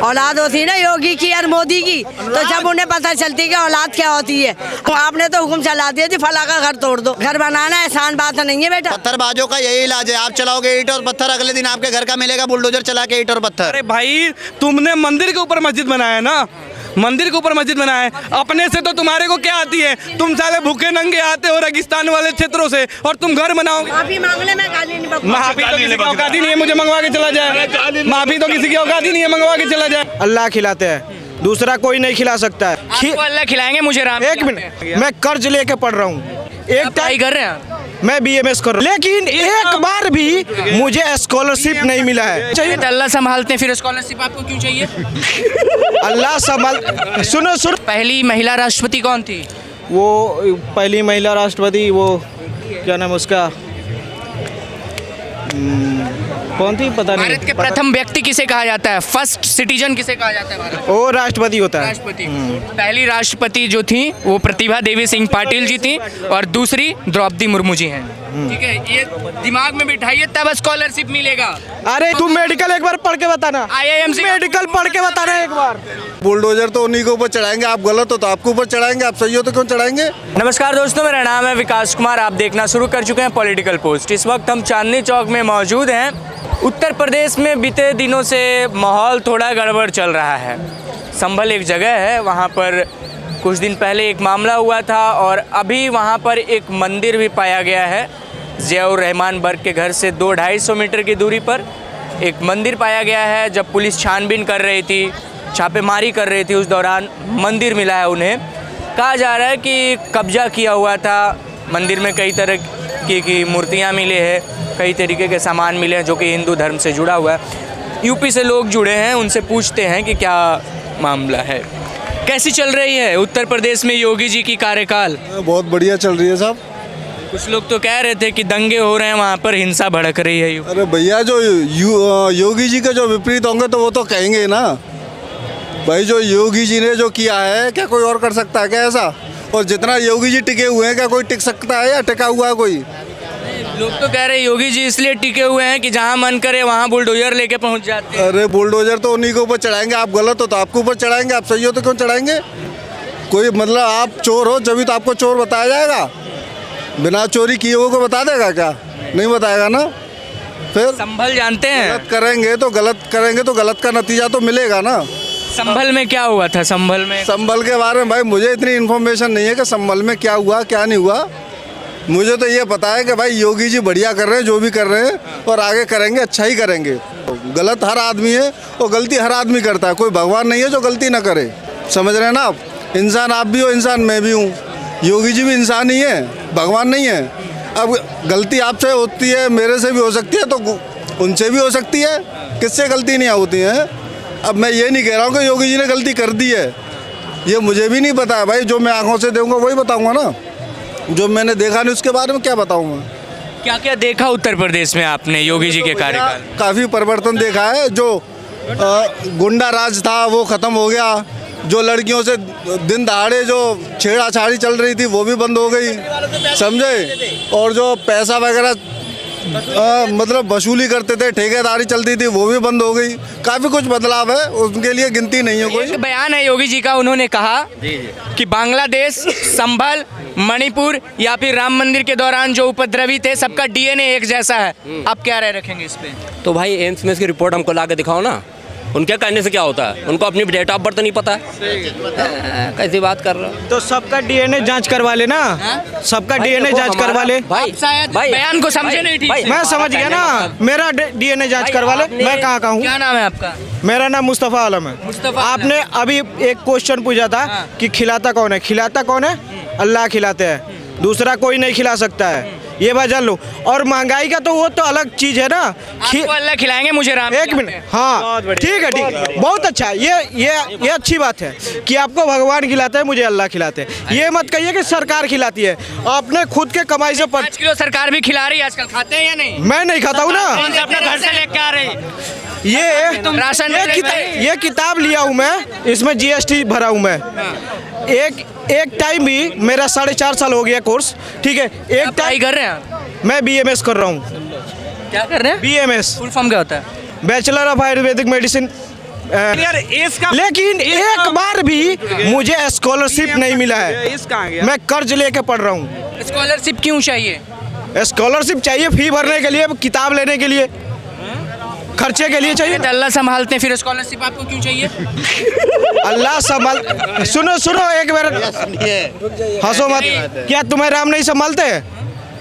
औलाद होती है ना योगी की और मोदी की, तो जब उन्हें पता चलती कि औलाद क्या होती है। तो आपने तो हुक्म चला दिया थी फला का घर तोड़ दो। घर बनाना आसान बात नहीं है बेटा। पत्थरबाजों का यही इलाज है, आप चलाओगे ईंट और पत्थर, अगले दिन आपके घर का मिलेगा बुलडोजर चला के ईंट और पत्थर। अरे भाई तुमने मंदिर के ऊपर मस्जिद बनाया ना, मंदिर के ऊपर मस्जिद बनाया है। अपने से तो तुम्हारे को क्या आती है, तुम सारे भूखे नंगे आते हो रेगिस्तान वाले क्षेत्रों से और तुम घर बनाओगे। माफी मांगने में गाली नहीं बकवास। माफी तो किसी की औकात ही नहीं है मुझे मंगवा के चला जाए, माफी तो किसी की औकात ही नहीं है मंगवा के चला जाए। अल्लाह खिलाते हैं, दूसरा कोई नहीं खिला सकता है। आपको अल्लाह खिलाएंगे, मुझे राम। एक मिनट, मैं कर्ज लेके पढ़ रहा हूँ, एक पढ़ाई कर रहे हैं, मैं BMS कर रहा हूँ, लेकिन एक बार भी मुझे स्कॉलरशिप नहीं मिला है। चाहिए तो अल्लाह संभालते हैं, फिर स्कॉलरशिप आपको क्यों चाहिए? अल्लाह संभाल। सुनो सुनो, पहली महिला राष्ट्रपति कौन थी? वो पहली महिला राष्ट्रपति, वो क्या नाम उसका, कौन थी पता नहीं। भारत के प्रथम व्यक्ति किसे कहा जाता है? फर्स्ट सिटीजन किसे कहा जाता है भारत? वो राष्ट्रपति होता है। राष्ट्रपति। पहली राष्ट्रपति जो थी वो प्रतिभा देवी सिंह पाटिल जी थी और दूसरी द्रौपदी मुर्मू जी हैं। ठीक है, ये दिमाग में बिठाइए तब स्कॉलरशिप मिलेगा। अरे तुम मेडिकल एक बार पढ़ के बताना, IIM से मेडिकल पढ़ के बताना एक बार। बुलडोजर तो उन्हीं के ऊपर चढ़ाएंगे, आप गलत हो तो आपके ऊपर चढ़ाएंगे, आप सही हो तो क्यों चढ़ाएंगे। नमस्कार दोस्तों, मेरा नाम है विकास कुमार। आप देखना शुरू कर चुके हैं पॉलिटिकल पोस्ट। इस वक्त हम चांदनी चौक में मौजूद हैं। उत्तर प्रदेश में बीते दिनों से माहौल थोड़ा गड़बड़ चल रहा है। संभल एक जगह है, वहाँ पर कुछ दिन पहले एक मामला हुआ था और अभी वहाँ पर एक मंदिर भी पाया गया है। ज़ियाउर रहमान बर्ग के घर से 200-250 मीटर की दूरी पर एक मंदिर पाया गया है। जब पुलिस छानबीन कर रही थी, छापेमारी कर रही थी, उस दौरान मंदिर मिला है उन्हें। कहा जा रहा है कि कब्जा किया हुआ था। मंदिर में कई तरह की मूर्तियाँ मिले हैं, कई तरीके के सामान मिले हैं जो कि हिंदू धर्म से जुड़ा हुआ है। यूपी से लोग जुड़े हैं, उनसे पूछते हैं कि क्या मामला है, कैसी चल रही है उत्तर प्रदेश में योगी जी की कार्यकाल? बहुत बढ़िया चल रही है साहब। कुछ लोग तो कह रहे थे कि दंगे हो रहे हैं, वहाँ पर हिंसा भड़क रही है। अरे भैया, जो योगी जी के जो विपरीत होंगे तो वो तो कहेंगे ना भाई, जो योगी जी ने जो किया है क्या कोई और कर सकता है क्या ऐसा? और जितना योगी जी टिके हुए हैं क्या कोई टिक सकता है या टिका हुआ है कोई? लोग तो कह रहे हैं योगी जी इसलिए टिके हुए हैं कि जहाँ मन करे वहाँ बुलडोजर लेके पहुँच जाते हैं। अरे बुलडोजर तो उन्हीं के ऊपर चढ़ाएंगे, आप गलत हो तो आपके ऊपर चढ़ाएंगे, आप सही हो तो क्यों चढ़ाएंगे। कोई मतलब आप चोर हो जब तो आपको चोर बताया जाएगा, बिना चोरी किए हुए को बता देगा क्या? नहीं बताएगा ना। फिर संभल जानते हैं, गलत करेंगे तो गलत का नतीजा तो मिलेगा ना। संभल में क्या हुआ था? संभल के बारे में भाई मुझे इतनी इन्फॉर्मेशन नहीं है कि संभल में क्या हुआ क्या नहीं हुआ। मुझे तो ये पता है कि भाई योगी जी बढ़िया कर रहे हैं, जो भी कर रहे हैं और आगे करेंगे, अच्छा ही करेंगे। गलत हर आदमी है और गलती हर आदमी करता है, कोई भगवान नहीं है जो गलती ना करे। समझ रहे हैं ना आप? इंसान आप भी हो, इंसान मैं भी हूँ, योगी जी भी इंसान ही है, भगवान नहीं है। अब गलती आपसे होती है, मेरे से भी हो सकती है, तो उनसे भी हो सकती है, किससे गलती नहीं होती है। अब मैं ये नहीं कह रहा हूँ कि योगी जी ने गलती कर दी है, ये मुझे भी नहीं पता है भाई। जो मैं आंखों से देखूँगा वही बताऊँगा ना, जो मैंने देखा नहीं उसके बारे में क्या बताऊँ मैं। क्या क्या देखा उत्तर प्रदेश में आपने योगी जी के कार्यकाल? काफ़ी परिवर्तन देखा है। जो गुंडा राज था वो ख़त्म हो गया, जो लड़कियों से दिन दहाड़े जो छेड़ाछाड़ी चल रही थी वो भी बंद हो गई, समझे। और जो पैसा वगैरह मतलब वसूली करते थे, ठेकेदारी चलती थी, वो भी बंद हो गई। काफ़ी कुछ बदलाव है, उनके लिए गिनती नहीं है कोई। एक बयान है योगी जी का, उन्होंने कहा कि बांग्लादेश, संभल, मणिपुर या फिर राम मंदिर के दौरान जो उपद्रवी थे सबका DNA एक जैसा है। आप क्या राय रखेंगे इस पे? तो भाई एम्स में इसकी रिपोर्ट हमको ला के दिखाओ ना, उनके कहने से क्या होता है? उनको अपनी डेट ऑफ बर्थ नहीं पता है, कैसी बात कर रहे हो? तो सबका DNA जांच करवा ले ना, सबका DNA जांच करवा ले। भाई बयान को समझे नहीं ठीक से। मैं समझ गया ना, मेरा DNA जांच करवा ले। मैं कहाँ का हूँ? क्या नाम है आपका? मेरा नाम मुस्तफ़ा आलम है। मुस्तफ़ा आपने अभी एक क्वेश्चन पूछा था कि खिलाता कौन है? खिलाता कौन है? अल्लाह खिलाते हैं, दूसरा कोई नहीं खिला सकता है, ये बात जान लो। और महंगाई का तो वो तो अलग चीज है ना। आपको अल्लाह खिलाएंगे, मुझे राम। एक मिनट, हाँ ठीक है, ठीक है, बहुत अच्छा। ये अच्छी बात है कि आपको भगवान खिलाते हैं, मुझे अल्लाह खिलाते हैं। ये मत कहिए कि सरकार खिलाती है, आपने खुद के कमाई से 5 किलो सरकार भी खिला रही है आजकल, खाते हैं या नहीं? मैं नहीं खाता हूँ ना। अपने घर से लेके आ रहे ये किताब लिया हूँ मैं, इसमें GST भरा हूँ मैं। एक टाइम भी मेरा 4.5 साल हो गया कोर्स, ठीक है। एक टाइम कर रहे हैं? मैं BMS कर रहा हूँ। क्या कर रहे हैं? BMS फुल फॉर्म क्या होता है? बैचलर ऑफ आयुर्वेदिक मेडिसिन यार एज का लेकिन एक बार भी मुझे स्कॉलरशिप नहीं मिला है। एज कहाँ गया? मैं कर्ज लेके पढ़ रहा हूँ। स्कॉलरशिप क्यों चाहिए? स्कॉलरशिप चाहिए फी भरने के लिए, किताब लेने के लिए, खर्चे के लिए चाहिए। अल्लाह संभालते हैं, फिर स्कॉलरशिप आपको क्यों चाहिए? अल्लाह संभाल। सुनो सुनो एक बार, हंसो मत। क्या तुम्हें राम नहीं संभालते हैं?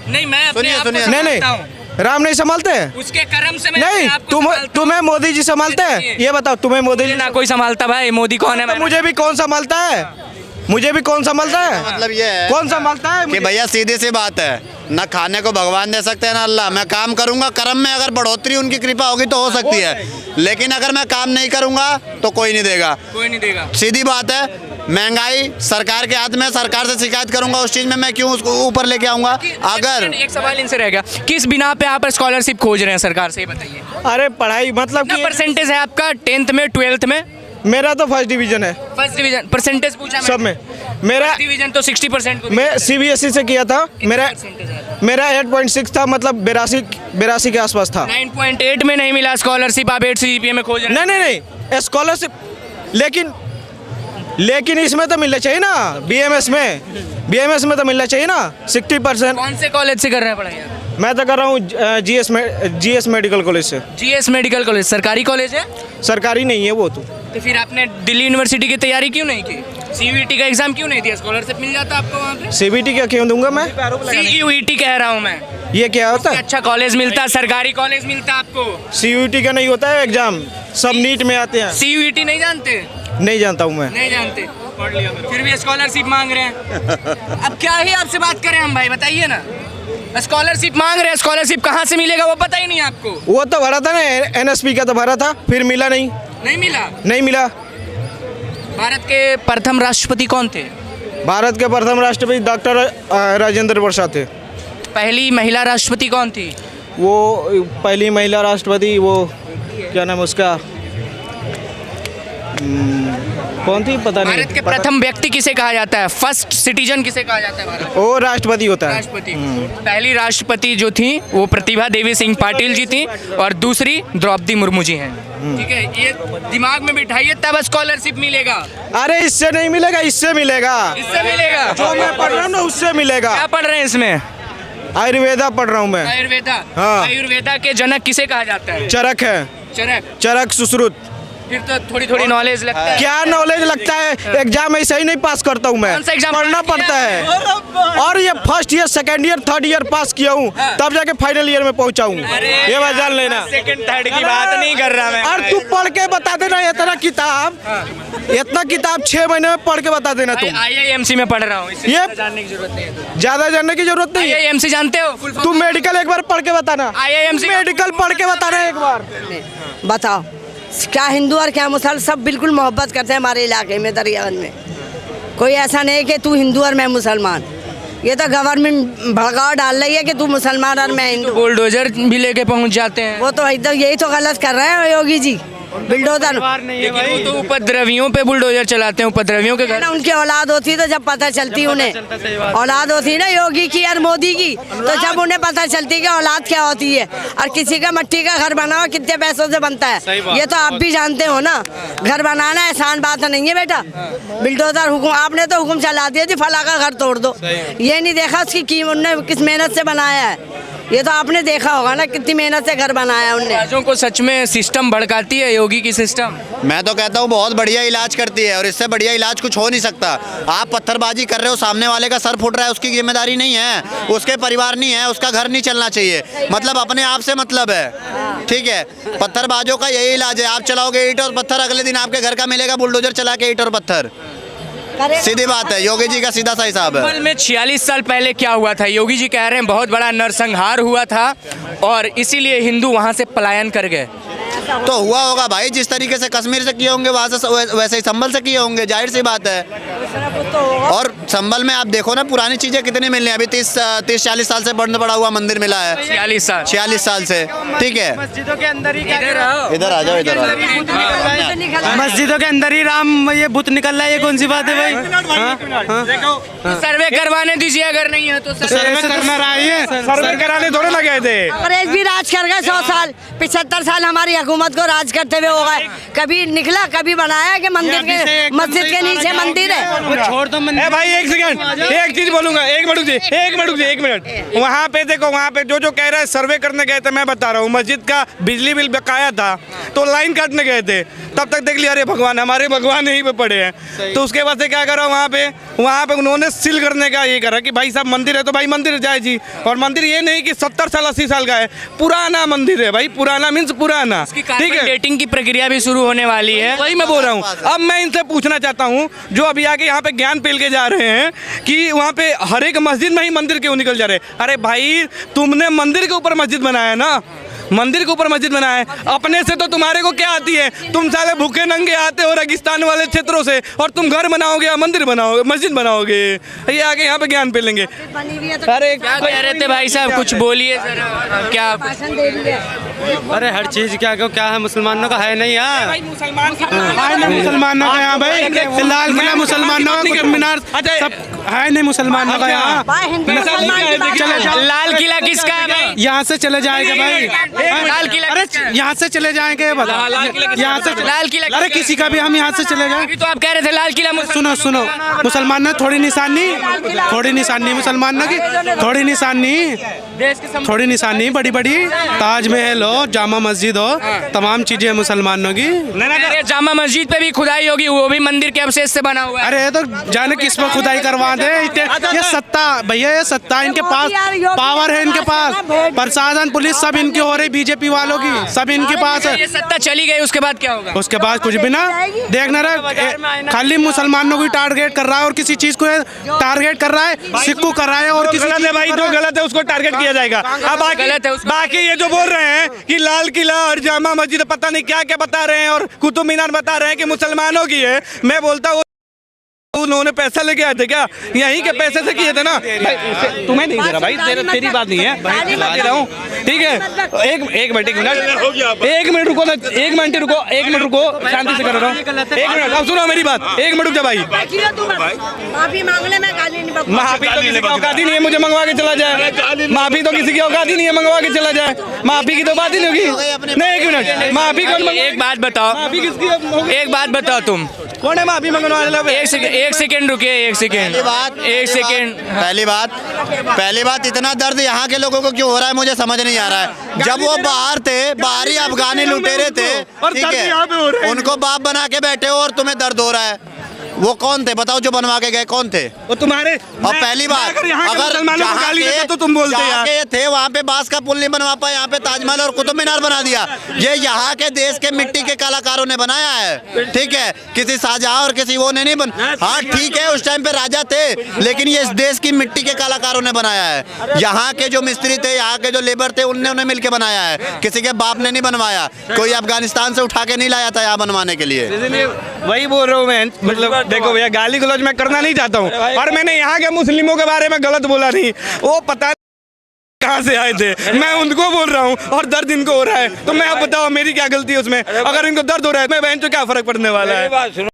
नहीं, मैं अपने आप को नहीं संभालता हूँ। नहीं, राम नहीं संभालते हैं? उसके कर्म से मैं नहीं, अपने आप को संभालता हूँ। तुम्हें मोदी जी संभालते हैं? ये बताओ, तुम्हें मोदी जी ना कोई संभालता भाई, मोदी कौन है? तो मुझे भी कौन संभालता है? मुझे भी कौन संभालता है? मतलब ये है कौन संभालता है कि मुझे? भैया सीधी सी बात है, ना खाने को भगवान दे सकते हैं ना अल्लाह। मैं काम करूंगा, कर्म में अगर बढ़ोतरी उनकी कृपा होगी तो हो सकती है, लेकिन अगर मैं काम नहीं करूंगा तो कोई नहीं देगा। कोई नहीं देगा। सीधी बात है, महंगाई सरकार के हाथ में, सरकार से शिकायत करूंगा उस चीज में, मैं क्यों उसको ऊपर लेके आऊंगा? अगर एक सवाल इनसे रह गया, किस बिना पे आप स्कॉलरशिप खोज रहे हैं सरकार से, ये बताइए। अरे पढ़ाई मतलब कितना कि परसेंटेज है आपका 10th में 12th में? मेरा तो फर्स्ट डिवीजन है फर्स्ट डिवीजन। परसेंटेज पूछा सब में। मेरा डिवीजन तो 60% मैं CBSE से किया था। मेरा 8.6 था, मतलब 82 के आसपास था। 9.8 में नहीं मिला स्कॉलरशिप, आप 8 CGPA में खोज रहे हैं। नहीं स्कॉलरशिप, लेकिन इसमें तो मिलना चाहिए ना। BMS में तो मिलना चाहिए ना 60%। कौन से कॉलेज से कर रहे हैं पढ़ाई आप? मैं तो कर रहा हूँ GS मेडिकल कॉलेज से। GS मेडिकल कॉलेज सरकारी कॉलेज है? सरकारी नहीं है वो तो फिर आपने दिल्ली यूनिवर्सिटी की तैयारी क्यों नहीं की? CUET का एग्जाम क्यों नहीं दिया? स्कॉलरशिप मिल जाता आपको वहाँ पे। CBT का क्यों दूंगा मैं? CUET कह रहा हूँ मैं। ये क्या होता है? अच्छा कॉलेज मिलता, सरकारी कॉलेज मिलता आपको। CUET का नहीं होता है एग्जाम, सब नीट में आते हैं। CUET नहीं जानते? नहीं जानता हूँ मैं। नहीं जानते, फिर भी स्कॉलरशिप मांग रहे हैं। अब क्या ही आपसे बात करें हम भाई, बताइए ना। स्कॉलरशिप मांग रहे हैं, स्कॉलरशिप कहाँ से मिलेगा वो पता ही नहीं आपको। वो तो भरा था ना, NSP का तो भरा था, फिर मिला नहीं। नहीं मिला। भारत के प्रथम राष्ट्रपति कौन थे? भारत के प्रथम राष्ट्रपति डॉक्टर राजेंद्र प्रसाद थे। पहली महिला राष्ट्रपति कौन थी? वो पहली महिला राष्ट्रपति, वो क्या नाम उसका, कौन थी पता नहीं। भारत के प्रथम व्यक्ति किसे कहा जाता है? फर्स्ट सिटीजन किसे कहा जाता है भारत? वो राष्ट्रपति होता है। राष्ट्रपति। पहली राष्ट्रपति जो थी वो प्रतिभा देवी सिंह पाटिल जी थी और दूसरी द्रौपदी मुर्मू जी हैं। ठीक है, ये दिमाग में बिठाइए तब स्कॉलरशिप मिलेगा। अरे इससे नहीं मिलेगा, इससे मिलेगा। इससे मिलेगा? जो मैं पढ़ रहा हूँ ना उससे मिलेगा। क्या पढ़ रहे हैं इसमें? आयुर्वेदा पढ़ रहा हूँ मैं। आयुर्वेदा। हाँ। आयुर्वेदा के जनक किसे कहा जाता है? चरक है। चरक सुश्रुत। फिर तो थोड़ी नॉलेज लगता है। क्या नॉलेज लगता है? एग्जाम ऐसा ही नहीं पास करता हूँ मैं, कौन सा एग्जाम पढ़ना पास पड़ता किया है। और ये first year, second year, third year pass किया हूँ, तब जाके फाइनल ईयर में पहुँचा हूँ। ये बात जान लेना। सेकंड थर्ड की बात नहीं कर रहा मैं। और तू पढ़ के बता देना इतना किताब 6 महीने में पढ़ के बता देना तुम। IIMC में पढ़ रहा हूँ, इससे ये जानने की जरूरत नहीं है। ज्यादा जानने की जरूरत नहीं है। IIMC जानते हो? तू मेडिकल एक बार पढ़ के बताना। IIMC मेडिकल पढ़ के बताना एक बार। बताओ, क्या हिंदू और क्या मुसलमान सब बिल्कुल मोहब्बत करते हैं हमारे इलाके में, दरियागंज में। कोई ऐसा नहीं कि तू हिंदू और मैं मुसलमान। ये तो गवर्नमेंट भड़काव डाल रही है कि तू मुसलमान और मैं हिंदू। बुलडोजर भी लेके पहुंच जाते हैं। वो तो एकदम यही तो गलत कर रहे हैं योगी जी, बुलडोजर। लेकिन वो तो उपद्रवियों पे बुलडोजर चलाते हैं, उपद्रवियों के घर। ना उनकी औलाद होती तो जब पता चलती उन्हें, औलाद होती ना योगी की और मोदी की, तो जब उन्हें पता चलती कि औलाद क्या होती है। और किसी का मिट्टी का घर बना हुआ कितने पैसों से बनता है, ये तो आप भी जानते हो ना। घर बनाना आसान बात नहीं है बेटा। बिल्डोजर हुकुम, आपने तो हुकुम चला दिया जी फला का घर तोड़ दो। ये नहीं देखा उसकी कीमत उनने किस मेहनत से बनाया है। ये तो आपने देखा होगा ना कितनी मेहनत से घर बनाया उनने। राज्यों को सच में सिस्टम भड़काती है योगी की सिस्टम। मैं तो कहता हूँ बहुत बढ़िया इलाज करती है, और इससे बढ़िया इलाज कुछ हो नहीं सकता। आप पत्थरबाजी कर रहे हो, सामने वाले का सर फूट रहा है, उसकी जिम्मेदारी नहीं है, उसके परिवार नहीं है, उसका घर नहीं चलना चाहिए। मतलब अपने आप से मतलब है, ठीक है। पत्थरबाजों का यही इलाज है, आप चलाओगे ईंट और पत्थर, अगले दिन आपके घर का मिलेगा बुलडोजर चला के ईंट और पत्थर। सीधी बात है, योगी जी का सीधा सा हिसाब है। संभल में 46 साल पहले क्या हुआ था? योगी जी कह रहे हैं बहुत बड़ा नरसंहार हुआ था और इसीलिए हिंदू वहां से पलायन कर गए। तो हुआ होगा भाई, जिस तरीके से कश्मीर से किए होंगे वहाँ से वैसे ही संभल से किए होंगे, जाहिर सी बात है। और संभल में आप देखो ना पुरानी चीजें कितनी मिल रही हैं। अभी 30-40 साल से बंद पड़ा हुआ मंदिर मिला है। 46 साल से, ठीक है। मस्जिदों के अंदर ही इधर आ जाओ, इधर आ जाओ। मस्जिदों के अंदर ही राम ये भूत निकल रहा है, ये कौन सी बात है भाई? सर्वे करवाने दीजिए, अगर नहीं है तो सर्वे कराने थोड़े लगे थे। अंग्रेज भी राज कर गए 100 साल, 75 साल हमारी हुकूमत को राज करते हुए होगा, कभी निकला कभी बनाया कि मंदिर के मस्जिद के नीचे मंदिर है। छोड़ दो भाई, एक सेकंड, एक चीज बोलूंगा, एक मिनट। वहाँ पे देखो, वहाँ पे जो कह रहा है, सर्वे करने गए थे, मैं बता रहा हूँ, मस्जिद का बिजली बिल बकाया था तो लाइन काटने गए थे, तब तक देख लिया, अरे भगवान, हमारे भगवान यहीं पे पड़े हैं। तो उसके बाद से क्या करा, वहाँ पे उन्होंने सील करने का ये करा कि भाई साहब मंदिर है तो भाई मंदिर जाए जी। और मंदिर ये नहीं कि 70 साल 80 साल का है, पुराना मंदिर है भाई, पुराना मीन्स पुराना, ठीक है। डेटिंग की प्रक्रिया भी शुरू होने वाली है। वही मैं बोल रहा हूँ। अब मैं इनसे पूछना चाहता हूँ, जो अभी आके यहाँ पे ज्ञान पेल के जा रहे हैं कि वहाँ पे हर एक मस्जिद में ही मंदिर क्यों निकल जा रहे हैं। अरे भाई, तुमने मंदिर के ऊपर मस्जिद बनाया ना, मंदिर के ऊपर मस्जिद बनाया है, अपने से तो तुम्हारे को क्या आती है। तुम साले भूखे नंगे आते हो रेगिस्तान वाले क्षेत्रों से और तुम घर बनाओगे या मंदिर बनाओगे, मस्जिद बनाओगे, ये आके यहाँ पे ज्ञान पेलेंगे। अरे क्या कह रहे थे भाई साहब, कुछ बोलिए जरा, क्या अरे हर चीज क्या है, मुसलमानों का है नहीं यार, मुसलमानों का यहाँ भाई, लाल किला मुसलमानों का, कुतुब मीनार सब है नहीं मुसलमानों का यहाँ। लाल किला किसका है भाई? यहाँ से चले जाएंगे भाई, लाल किला, अरे यहाँ से चले जाएंगे, यहाँ से लाल किला, अरे किसी का भी हम यहाँ से चले जाएं। तो आप कह रहे थे लाल किला। सुनो, मुसलमान ने थोड़ी निशानी मुसलमानों की, थोड़ी निशानी बड़ी बड़ी, ताजमहल हो, जामा मस्जिद हो, तमाम चीजें मुसलमानों की। जामा मस्जिद पे भी खुदाई होगी, वो भी मंदिर के अवशेष से बना हुआ है। अरे तो जाने किस पर खुदाई करवा दे, ये सत्ता भैया, ये सत्ता इनके पास, पावर है इनके पास, प्रशासन पुलिस सब इनकी हो रही, बीजेपी वालों की सब इनके पास है। ये सत्ता चली गई, उसके बाद क्या होगा? उसके बाद कुछ भी ना देखना रहा, खाली मुसलमानों को टारगेट कर रहा है और किसी चीज को टारगेट कर रहा है, सिक्कू कर रहा है और किसी चीज भाई जो गलत है उसको टारगेट किया जाएगा। अब बाकी ये जो बोल रहे हैं कि लाल किला और जामा मस्जिद पता नहीं क्या क्या बता रहे हैं और कुतुब मीनार बता रहे हैं कि मुसलमानों की है, मैं बोलता हूँ उन्होंने पैसा लेके आए थे क्या, यहीं के पैसे से किए थे ना। तुम्हें नहीं दे रहा भाई, तेरी बात नहीं है, दे रहा हूँ, ठीक है। एक मिनट रुको, शांति से कर रहा हूँ, एक मिनट, अब सुनो मेरी बात, एक मिनट रुक जा भाई। माफी मांगने में गाली नहीं, माफी तो किसी की औकात ही नहीं है मुझे मंगवा के चला जाए, माफी तो किसी की औकात ही नहीं है मंगवा के चला जाए, माफी की तो बात ही नहीं होगी। नहीं, एक मिनट, माफी कौन? एक बात बताओ, माफी किसकी? एक बात बताओ, तुम कौन है माफी मंगने वाले? एक सेकंड रुकिए, एक सेकंड। पहली बात इतना दर्द यहाँ के लोगों को क्यों हो रहा है मुझे समझ नहीं आ रहा है। जब वो बाहर थे, बाहरी अफगानी लुटेरे थे, ठीक है, उनको बाप बना के बैठे हो और तुम्हें दर्द हो रहा है। वो कौन थे बताओ, जो बनवा के गए कौन थे? वो तुम्हारे। और पहली बात, अगर जहाँ तो तुम बोलते के थे वहाँ पे बांस का पुल नहीं बनवा पाए, यहाँ पे ताजमहल और कुतुब मीनार बना दिया। ये यहाँ के देश के मिट्टी के कलाकारों ने बनाया है, ठीक है, किसी शाहजहां और किसी वो ने नहीं हाँ ठीक है, उस टाइम पे राजा थे, लेकिन ये इस देश की मिट्टी के कलाकारों ने बनाया है। यहाँ के जो मिस्त्री थे, यहाँ के जो लेबर थे, उन्हें मिलकर बनाया है, किसी के बाप ने नहीं बनवाया, कोई अफगानिस्तान से उठा के नहीं लाया था यहाँ बनवाने के लिए। वही बोल रहा हूँ मैं, मतलब देखो भैया, गाली गलौज मैं करना नहीं चाहता हूँ, और मैंने यहाँ के मुस्लिमों के बारे में गलत बोला नहीं, वो पता कहाँ से आए थे, मैं उनको बोल रहा हूँ और दर्द इनको हो रहा है, तो मैं अब बताओ मेरी क्या गलती है उसमें? अगर इनको दर्द हो रहा है मैं बहन तो क्या फर्क पड़ने वाला है?